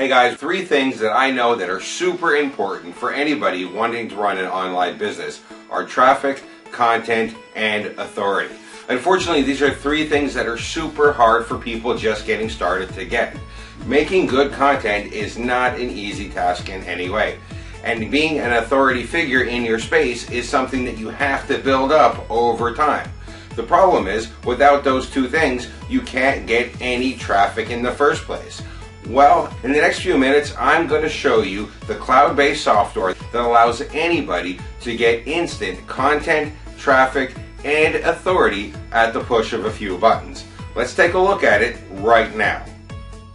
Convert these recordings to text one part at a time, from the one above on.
Hey guys, 3 things that I know that are super important for anybody wanting to run an online business are traffic, content, and authority. Unfortunately, these are 3 things that are super hard for people just getting started to get. Making good content is not an easy task in any way. And being an authority figure in your space is something that you have to build up over time. The problem is, without those 2 things, you can't get any traffic in the first place. Well, in the next few minutes, I'm going to show you the cloud-based software that allows anybody to get instant content, traffic, and authority at the push of a few buttons. Let's take a look at it right now.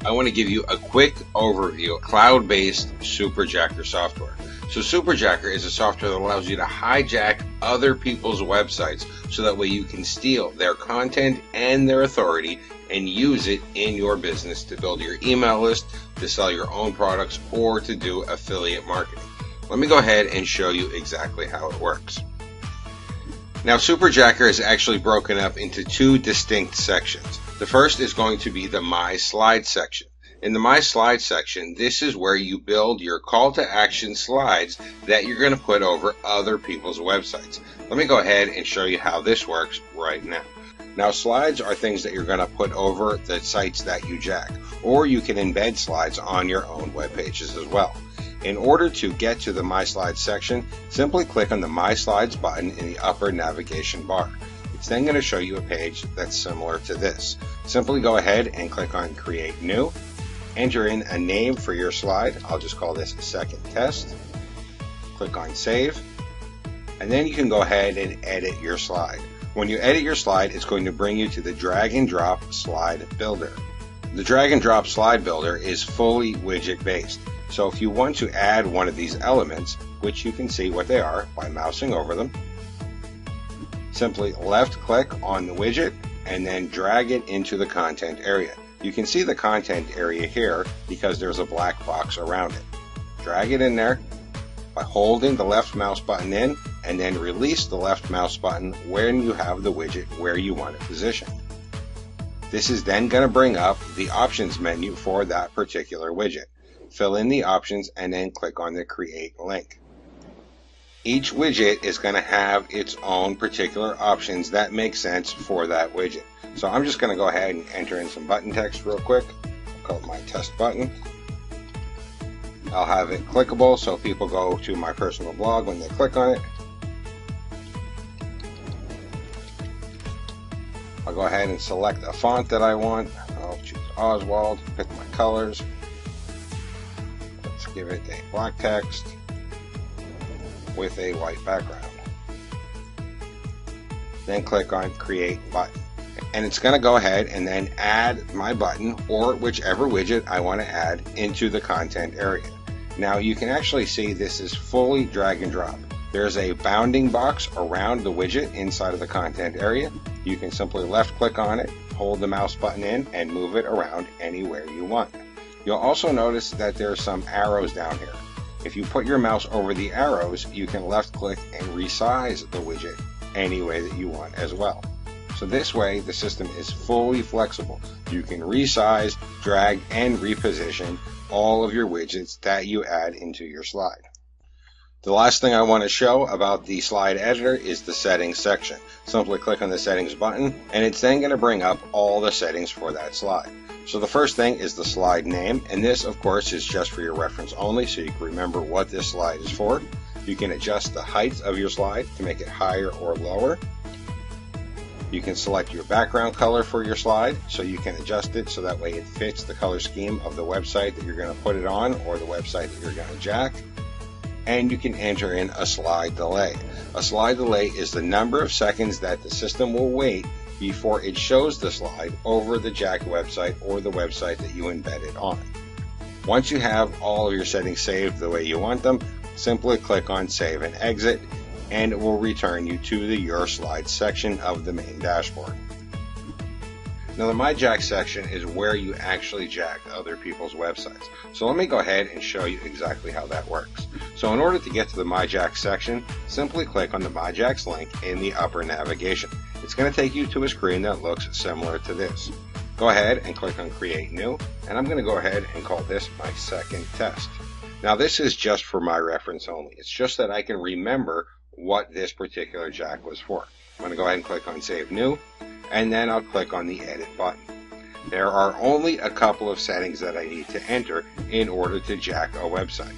I want to give you a quick overview of cloud-based superjacker software. So superjacker is a software that allows you to hijack other people's websites so that way you can steal their content and their authority and use it in your business to build your email list, to sell your own products, or to do affiliate marketing. Let me go ahead and show you exactly how it works. Now, superjacker is actually broken up into 2 distinct sections. The first is going to be the My Slides section. In the My Slides section, this is where you build your call to action slides that you're going to put over other people's websites. Let me go ahead and show you how this works right now. Now, slides are things that you're going to put over the sites that you jack, or you can embed slides on your own web pages as well. In order to get to the My Slides section, simply click on the My Slides button in the upper navigation bar. It's then going to show you a page that's similar to this. Simply go ahead and click on Create New. Enter in a name for your slide. I'll just call this Second Test. Click on Save. And then you can go ahead and edit your slide. When you edit your slide, it's going to bring you to the drag and drop slide builder. The drag and drop slide builder is fully widget based. So if you want to add one of these elements, which you can see what they are by mousing over them, simply left click on the widget and then drag it into the content area. You can see the content area here because there's a black box around it. Drag it in there by holding the left mouse button in and then release the left mouse button when you have the widget where you want it positioned. This is then going to bring up the options menu for that particular widget. Fill in the options and then click on the Create link. Each widget is going to have its own particular options that make sense for that widget. So I'm just going to go ahead and enter in some button text real quick. I'll call it my test button. I'll have it clickable so people go to my personal blog when they click on it. I'll go ahead and select a font that I want. I'll choose Oswald, pick my colors. Let's give it a black text with a white background. Then click on Create Button. And it's going to go ahead and then add my button or whichever widget I want to add into the content area. Now you can actually see this is fully drag and drop. There's a bounding box around the widget inside of the content area. You can simply left click on it, hold the mouse button in, and move it around anywhere you want. You'll also notice that there's some arrows down here. If you put your mouse over the arrows, you can left click and resize the widget any way that you want as well. So this way, the system is fully flexible. You can resize, drag, and reposition all of your widgets that you add into your slide. The last thing I want to show about the slide editor is the settings section. Simply click on the settings button, and it's then going to bring up all the settings for that slide. So the first thing is the slide name, and this of course is just for your reference only, so you can remember what this slide is for. You can adjust the height of your slide to make it higher or lower. You can select your background color for your slide, so you can adjust it so that way it fits the color scheme of the website that you're going to put it on or the website that you're going to jack. And you can enter in a slide delay. A slide delay is the number of seconds that the system will wait before it shows the slide over the jacked website or the website that you embed it on. Once you have all of your settings saved the way you want them, simply click on Save and Exit, and it will return you to the Your Slides section of the main dashboard. Now the My Jack section is where you actually jack other people's websites. So let me go ahead and show you exactly how that works. So in order to get to the My Jack section, simply click on the My Jack's link in the upper navigation. It's going to take you to a screen that looks similar to this. Go ahead and click on Create New, and I'm going to go ahead and call this my second test. Now this is just for my reference only. It's just that I can remember what this particular jack was for. I'm going to go ahead and click on Save New, and then I'll click on the Edit button. There are only a couple of settings that I need to enter in order to jack a website.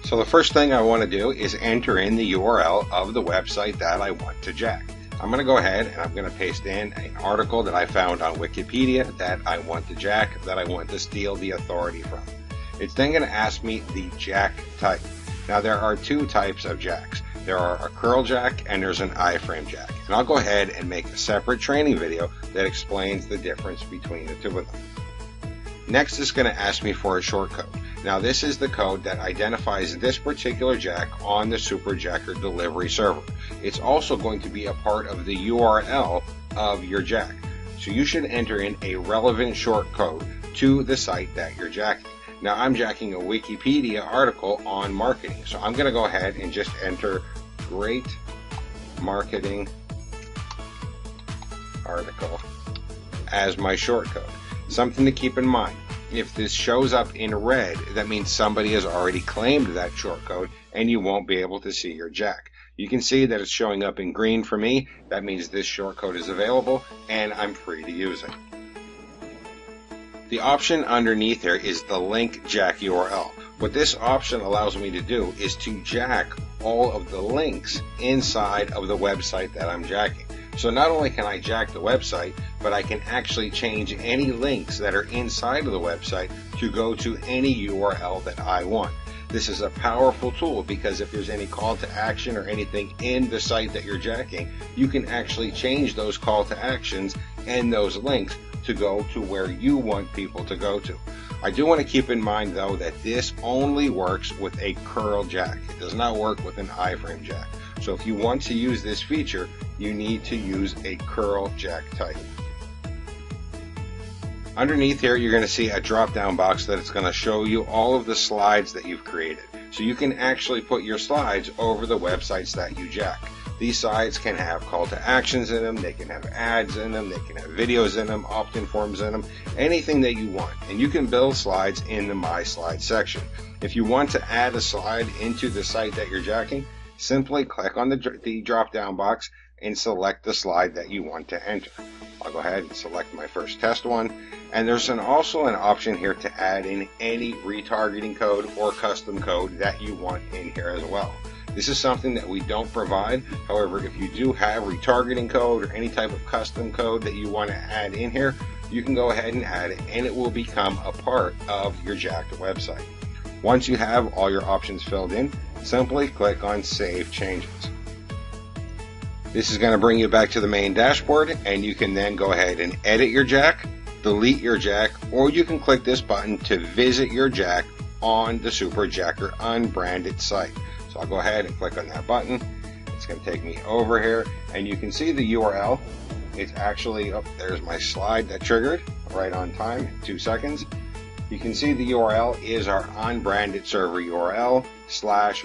So the first thing I want to do is enter in the URL of the website that I want to jack. I'm going to go ahead and I'm going to paste in an article that I found on Wikipedia that I want to jack, that I want to steal the authority from. It's then going to ask me the jack type. Now there are two types of jacks. There are a curl jack and there's an iframe jack. And I'll go ahead and make a separate training video that explains the difference between the two of them. Next, it's going to ask me for a shortcode. Now this is the code that identifies this particular jack on the superjacker delivery server. It's also going to be a part of the URL of your jack. So you should enter in a relevant shortcode to the site that you're jacking. Now I'm jacking a Wikipedia article on marketing. So I'm going to go ahead and just enter Great Marketing Article as my shortcode. Something to keep in mind. If this shows up in red, that means somebody has already claimed that shortcode and you won't be able to see your jack. You can see that it's showing up in green for me. That means this shortcode is available and I'm free to use it. The option underneath here is the link jack URL. What this option allows me to do is to jack all of the links inside of the website that I'm jacking. So not only can I jack the website, but I can actually change any links that are inside of the website to go to any URL that I want. This is a powerful tool because if there's any call to action or anything in the site that you're jacking, you can actually change those call to actions and those links to go to where you want people to go to. I do want to keep in mind though that this only works with a curl jack. It does not work with an iframe jack. So if you want to use this feature, you need to use a curl jack type. Underneath here, you're going to see a drop-down box that it's going to show you all of the slides that you've created. So you can actually put your slides over the websites that you jack. These slides can have call to actions in them, they can have ads in them, they can have videos in them, opt-in forms in them, anything that you want. And you can build slides in the My Slides section. If you want to add a slide into the site that you're jacking, simply click on the drop-down box and select the slide that you want to enter. I'll go ahead and select my first test one. And there's also an option here to add in any retargeting code or custom code that you want in here as well. This is something that we don't provide. However, if you do have retargeting code or any type of custom code that you want to add in here, you can go ahead and add it and it will become a part of your jacked website. Once you have all your options filled in, simply click on Save Changes. This is going to bring you back to the main dashboard and you can then go ahead and edit your jack, delete your jack, or you can click this button to visit your jack on the Superjacker unbranded site. So I'll go ahead and click on that button. It's going to take me over here and you can see the URL. It's actually, oh, there's my slide that triggered right on time in 2 seconds. You can see the URL is our unbranded server URL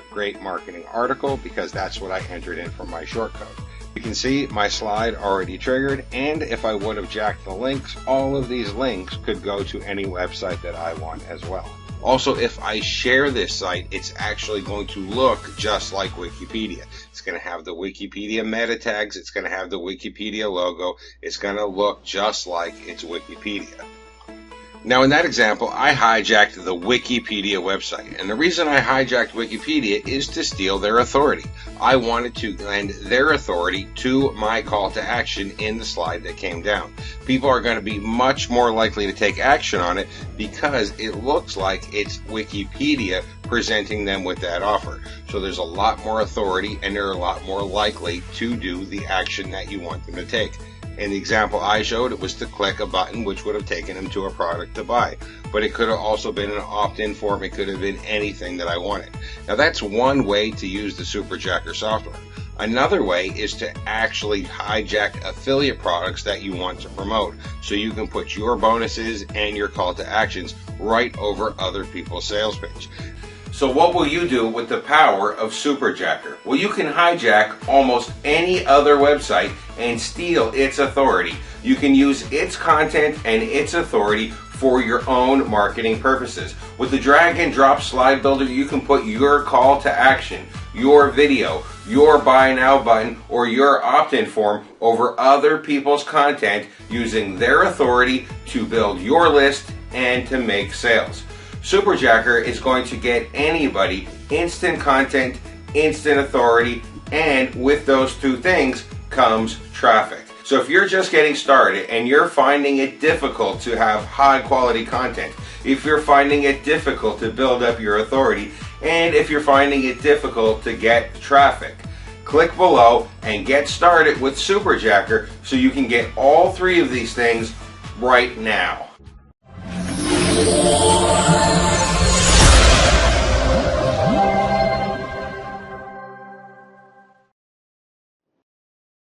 / Great Marketing Article because that's what I entered in for my shortcode. You can see my slide already triggered, and if I would have jacked the links, all of these links could go to any website that I want as well. Also, if I share this site, it's actually going to look just like Wikipedia. It's going to have the Wikipedia meta tags, it's going to have the Wikipedia logo, it's going to look just like it's Wikipedia. Now in that example, I hijacked the Wikipedia website, and the reason I hijacked Wikipedia is to steal their authority. I wanted to lend their authority to my call to action in the slide that came down. People are going to be much more likely to take action on it because it looks like it's Wikipedia presenting them with that offer. So there's a lot more authority and they're a lot more likely to do the action that you want them to take. In the example I showed, it was to click a button which would have taken them to a product to buy. But it could have also been an opt-in form. It could have been anything that I wanted. Now that's one way to use the Superjacker software. Another way is to actually hijack affiliate products that you want to promote. So you can put your bonuses and your call to actions right over other people's sales page. So what will you do with the power of Superjacker? Well, you can hijack almost any other website and steal its authority. You can use its content and its authority for your own marketing purposes. With the drag and drop slide builder, you can put your call to action, your video, your buy now button, or your opt-in form over other people's content using their authority to build your list and to make sales. Superjacker is going to get anybody instant content, instant authority, and with those two things comes traffic. So if you're just getting started and you're finding it difficult to have high quality content, if you're finding it difficult to build up your authority, and if you're finding it difficult to get traffic, click below and get started with Superjacker so you can get all three of these things right now.